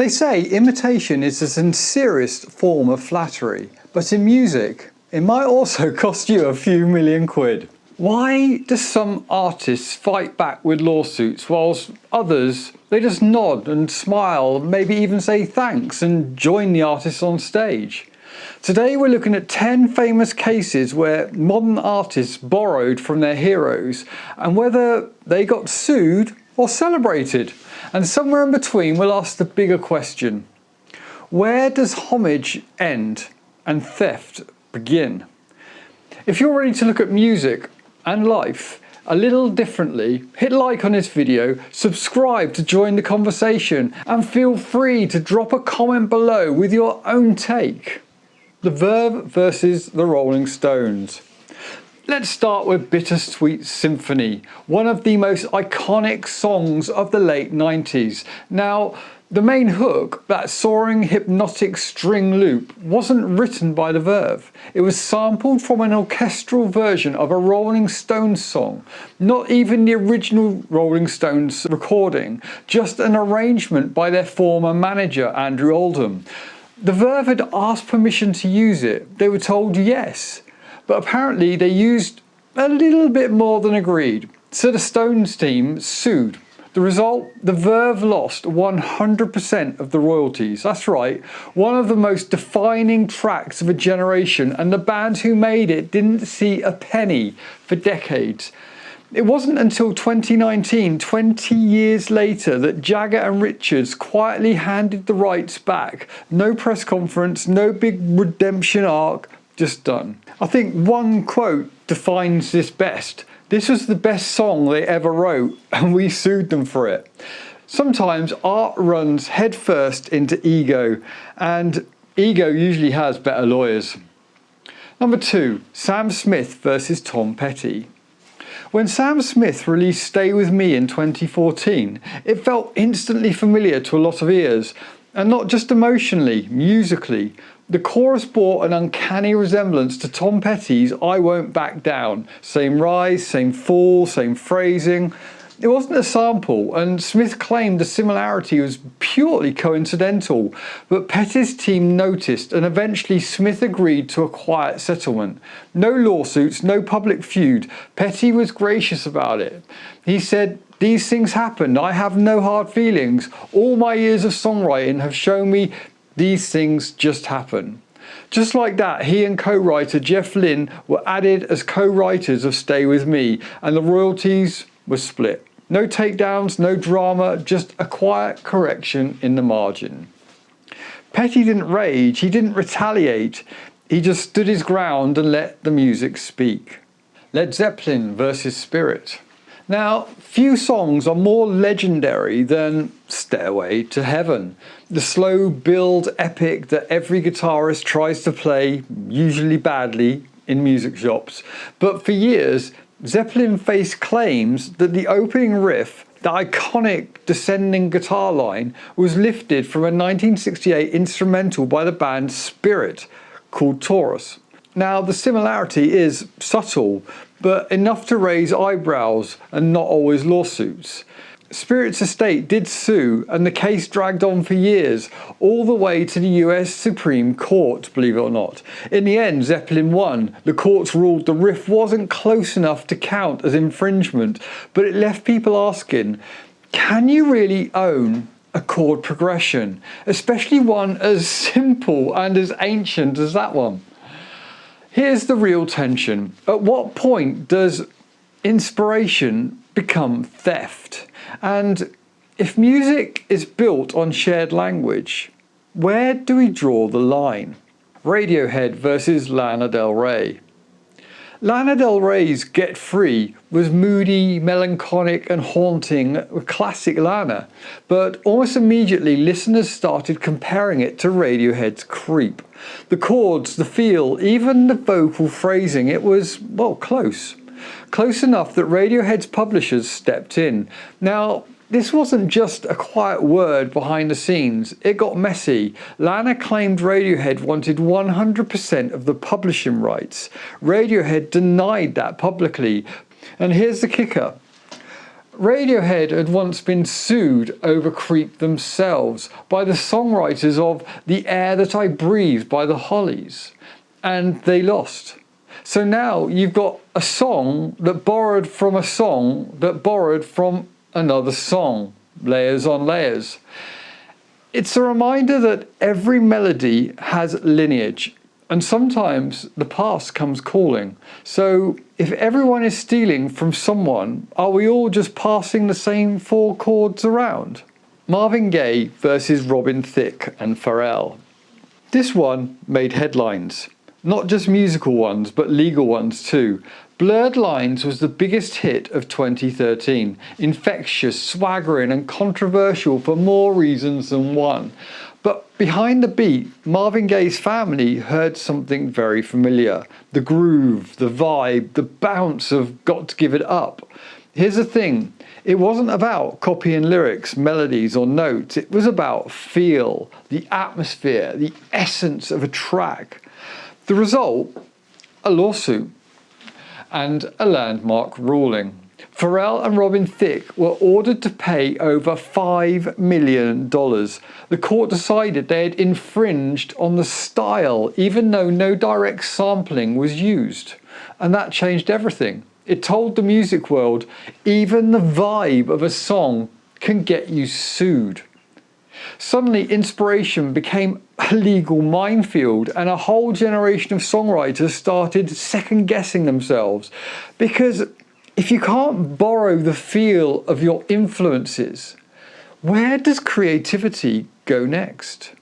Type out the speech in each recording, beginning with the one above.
They say imitation is the sincerest form of flattery, but in music, it might also cost you a few million quid. Why do some artists fight back with lawsuits whilst others, they just nod and smile, maybe even say thanks and join the artist on stage? Today we're looking at 10 famous cases where modern artists borrowed from their heroes and whether they got sued or celebrated. And somewhere in between we'll ask the bigger question: where does homage end and theft begin? If you're ready to look at music and life a little differently, hit like on this video, subscribe to join the conversation, and feel free to drop a comment below with your own take. The Verve versus the Rolling Stones. Let's start with Sweet Symphony, one of the most iconic songs of the late 90s. Now, the main hook, that soaring hypnotic string loop, wasn't written by the Verve. It was sampled from an orchestral version of a Rolling Stones song, not even the original Rolling Stones recording, just an arrangement by their former manager Andrew Oldham. The Verve had asked permission to use it. They were told yes, but apparently they used a little bit more than agreed. So the Stones team sued. The result? The Verve lost 100% of the royalties. That's right, one of the most defining tracks of a generation, and the band who made it didn't see a penny for decades. It wasn't until 2019, 20 years later, that Jagger and Richards quietly handed the rights back. No press conference, no big redemption arc, just done. I think one quote defines this best: "This was the best song they ever wrote, and we sued them for it." Sometimes art runs headfirst into ego, and ego usually has better lawyers. Number 2, Sam Smith versus Tom Petty. When Sam Smith released Stay With Me in 2014, it felt instantly familiar to a lot of ears, and not just emotionally, musically. The chorus bore an uncanny resemblance to Tom Petty's I Won't Back Down. Same rise, same fall, same phrasing. It wasn't a sample, and Smith claimed the similarity was purely coincidental, but Petty's team noticed, and eventually Smith agreed to a quiet settlement. No lawsuits, no public feud. Petty was gracious about it. He said, "These things happened. I have no hard feelings. All my years of songwriting have shown me these things just happen." Just like that, he and co-writer Jeff Lynne were added as co-writers of Stay With Me, and the royalties were split. No takedowns, no drama, just a quiet correction in the margin. Petty didn't rage, he didn't retaliate, he just stood his ground and let the music speak. Led Zeppelin versus Spirit. Now, few songs are more legendary than Stairway to Heaven, the slow build epic that every guitarist tries to play, usually badly, in music shops. But for years, Zeppelin faced claims that the opening riff, the iconic descending guitar line, was lifted from a 1968 instrumental by the band Spirit called Taurus. Now, the similarity is subtle, but enough to raise eyebrows and not always lawsuits. Spirit's estate did sue, and the case dragged on for years, all the way to the US Supreme Court, believe it or not. In the end, Zeppelin won. The courts ruled the riff wasn't close enough to count as infringement, but it left people asking, can you really own a chord progression, especially one as simple and as ancient as that one? Here's the real tension. At what point does inspiration become theft? And if music is built on shared language, where do we draw the line? Radiohead versus Lana Del Rey. Lana Del Rey's Get Free was moody, melancholic and haunting, classic Lana, but almost immediately listeners started comparing it to Radiohead's Creep. The chords, the feel, even the vocal phrasing, it was, well, close. Close enough that Radiohead's publishers stepped in. Now, this wasn't just a quiet word behind the scenes, it got messy. Lana claimed Radiohead wanted 100% of the publishing rights. Radiohead denied that publicly. And here's the kicker. Radiohead had once been sued over Creep themselves by the songwriters of The Air That I Breathe by the Hollies, and they lost. So now you've got a song that borrowed from a song that borrowed from another song, layers on layers. It's a reminder that every melody has lineage, and sometimes the past comes calling. So if everyone is stealing from someone, are we all just passing the same 4 chords around? Marvin Gaye versus Robin Thicke and Pharrell. This one made headlines. Not just musical ones, but legal ones too. Blurred Lines was the biggest hit of 2013. Infectious, swaggering and controversial for more reasons than one. But behind the beat, Marvin Gaye's family heard something very familiar. The groove, the vibe, the bounce of Got to Give It Up. Here's the thing, it wasn't about copying lyrics, melodies or notes. It was about feel, the atmosphere, the essence of a track. The result? A lawsuit and a landmark ruling. Pharrell and Robin Thicke were ordered to pay over $5 million. The court decided they had infringed on the style, even though no direct sampling was used. And that changed everything. It told the music world, even the vibe of a song can get you sued. Suddenly, inspiration became a legal minefield, and a whole generation of songwriters started second-guessing themselves. Because if you can't borrow the feel of your influences, where does creativity go next?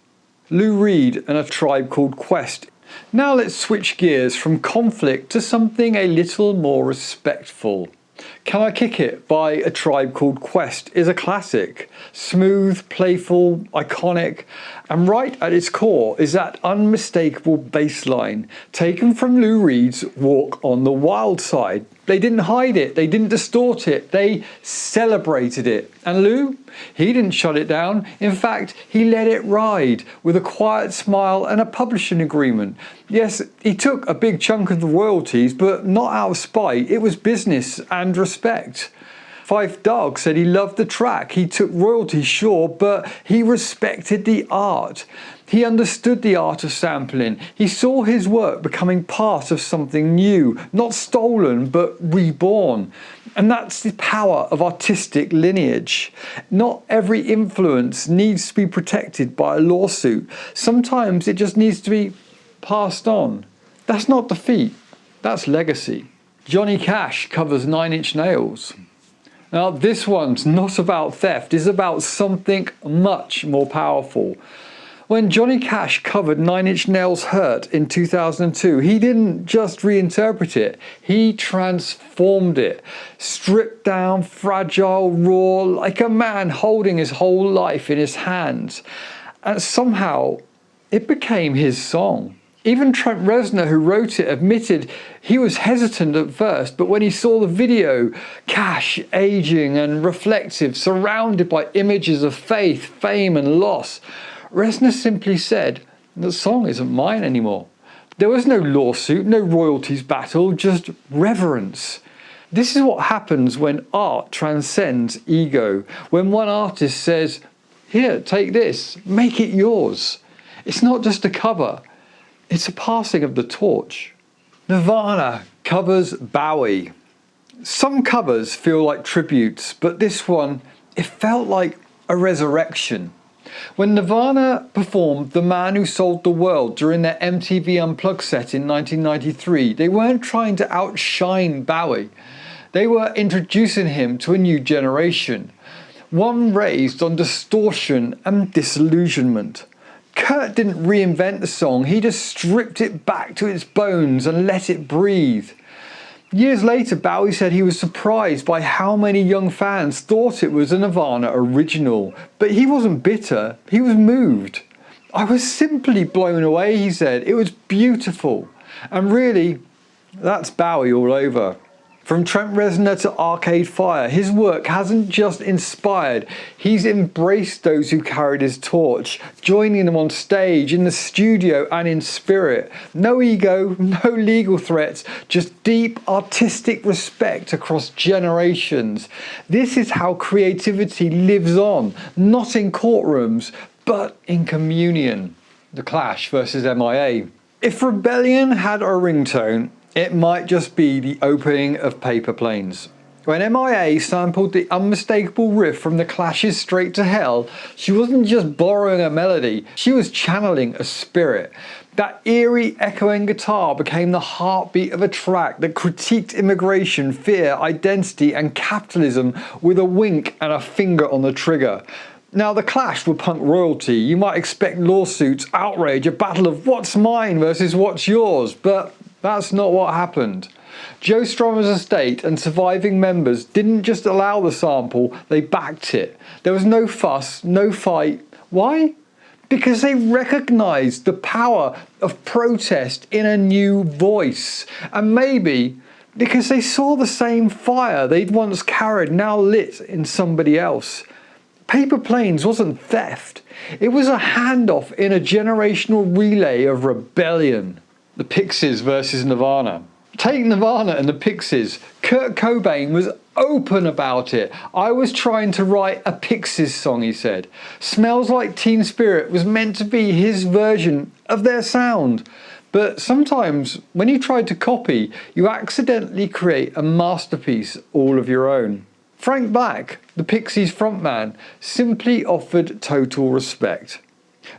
Lou Reed and A Tribe Called Quest. Now let's switch gears from conflict to something a little more respectful. Can I Kick It by A Tribe Called Quest is a classic. Smooth, playful, iconic, and right at its core is that unmistakable bass line taken from Lou Reed's Walk on the Wild Side. They didn't hide it, they didn't distort it, they celebrated it. And Lou, he didn't shut it down. In fact, he let it ride with a quiet smile and a publishing agreement. Yes, he took a big chunk of the royalties, but not out of spite. It was business and respect. Five Dog said he loved the track. He took royalties, sure, but he respected the art. He understood the art of sampling. He saw his work becoming part of something new, not stolen, but reborn. And that's the power of artistic lineage. Not every influence needs to be protected by a lawsuit. Sometimes it just needs to be passed on. That's not defeat, that's legacy. Johnny Cash covers 9 Inch Nails. Now this one's not about theft, it's about something much more powerful. When Johnny Cash covered 9 Inch Nails' Hurt in 2002, he didn't just reinterpret it, he transformed it. Stripped down, fragile, raw, like a man holding his whole life in his hands. And somehow it became his song. Even Trent Reznor, who wrote it, admitted he was hesitant at first, but when he saw the video, Cash aging and reflective, surrounded by images of faith, fame and loss, Reznor simply said, the song isn't mine anymore. There was no lawsuit, no royalties battle, just reverence. This is what happens when art transcends ego, when one artist says, here, take this, make it yours. It's not just a cover. It's a passing of the torch. Nirvana covers Bowie. Some covers feel like tributes, but this one, it felt like a resurrection. When Nirvana performed The Man Who Sold the World during their MTV Unplugged set in 1993, they weren't trying to outshine Bowie. They were introducing him to a new generation, one raised on distortion and disillusionment. Kurt didn't reinvent the song, he just stripped it back to its bones and let it breathe. Years later, Bowie said he was surprised by how many young fans thought it was a Nirvana original. But he wasn't bitter, he was moved. I was simply blown away, he said. It was beautiful. And really, that's Bowie all over. From Trent Reznor to Arcade Fire, his work hasn't just inspired, he's embraced those who carried his torch, joining them on stage, in the studio and in spirit. No ego, no legal threats, just deep artistic respect across generations. This is how creativity lives on, not in courtrooms, but in communion. The Clash versus MIA. If Rebellion had a ringtone, it might just be the opening of Paper Planes. When MIA sampled the unmistakable riff from The Clash's Straight to Hell, she wasn't just borrowing a melody, she was channeling a spirit. That eerie echoing guitar became the heartbeat of a track that critiqued immigration, fear, identity and capitalism with a wink and a finger on the trigger. Now the Clash were punk royalty. You might expect lawsuits, outrage, a battle of what's mine versus what's yours, but that's not what happened. Joe Strummer's estate and surviving members didn't just allow the sample, they backed it. There was no fuss, no fight. Why? Because they recognised the power of protest in a new voice. And maybe because they saw the same fire they'd once carried now lit in somebody else. Paper Planes wasn't theft, it was a handoff in a generational relay of rebellion. The Pixies versus Nirvana. Take Nirvana and the Pixies. Kurt Cobain was open about it. I was trying to write a Pixies song, he said. Smells Like Teen Spirit was meant to be his version of their sound. But sometimes when you try to copy, you accidentally create a masterpiece all of your own. Frank Black, the Pixies frontman, simply offered total respect.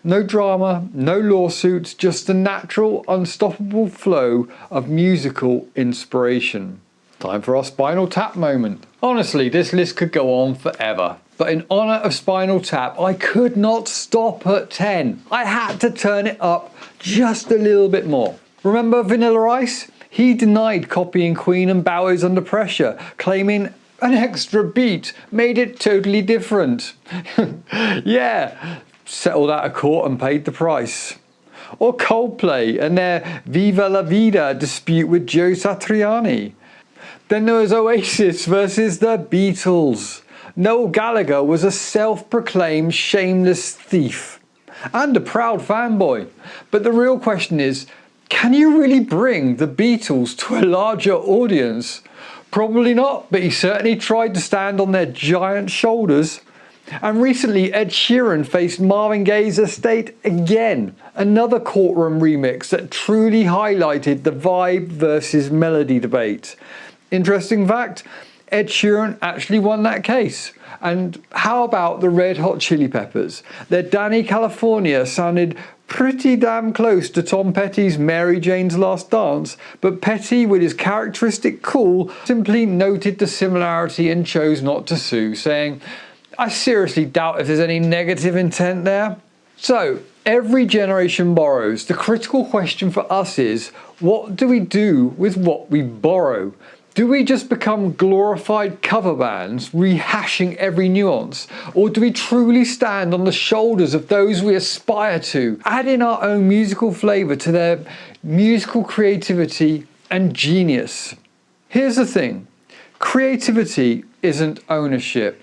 No drama, no lawsuits, just the natural, unstoppable flow of musical inspiration. Time for our Spinal Tap moment. Honestly, this list could go on forever. But in honour of Spinal Tap, I could not stop at 10. I had to turn it up just a little bit more. Remember Vanilla Ice? He denied copying Queen and Bowers Under Pressure, claiming an extra beat made it totally different. Yeah, settled out of court and paid the price. Or Coldplay and their Viva La Vida dispute with Joe Satriani. Then there was Oasis versus the Beatles. Noel Gallagher was a self-proclaimed shameless thief and a proud fanboy. But the real question is, can you really bring the Beatles to a larger audience? Probably not, but he certainly tried to stand on their giant shoulders. And recently Ed Sheeran faced Marvin Gaye's estate again, another courtroom remix that truly highlighted the vibe versus melody debate. Interesting fact, Ed Sheeran actually won that case. And how about the Red Hot Chili Peppers? Their Danny California sounded pretty damn close to Tom Petty's Mary Jane's Last Dance, but Petty, with his characteristic cool, simply noted the similarity and chose not to sue, saying, "I seriously doubt if there's any negative intent there." So, every generation borrows. The critical question for us is, what do we do with what we borrow? Do we just become glorified cover bands, rehashing every nuance? Or do we truly stand on the shoulders of those we aspire to, add in our own musical flavour to their musical creativity and genius? Here's the thing, creativity isn't ownership.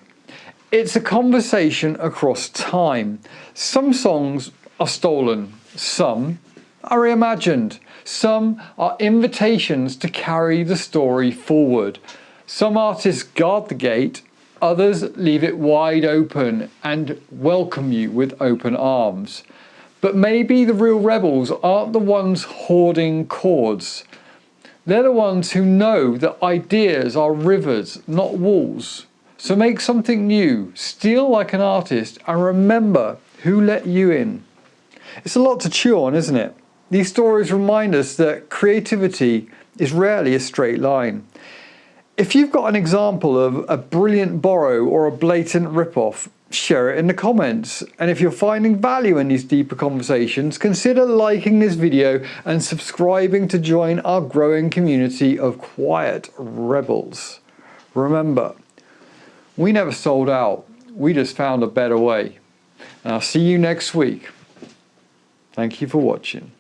It's a conversation across time. Some songs are stolen, some are reimagined. Some are invitations to carry the story forward. Some artists guard the gate, others leave it wide open and welcome you with open arms. But maybe the real rebels aren't the ones hoarding chords. They're the ones who know that ideas are rivers, not walls. So make something new, steal like an artist, and remember who let you in. It's a lot to chew on, isn't it? These stories remind us that creativity is rarely a straight line. If you've got an example of a brilliant borrow or a blatant rip-off, share it in the comments. And if you're finding value in these deeper conversations, consider liking this video and subscribing to join our growing community of quiet rebels. Remember, we never sold out, we just found a better way. And I'll see you next week. Thank you for watching.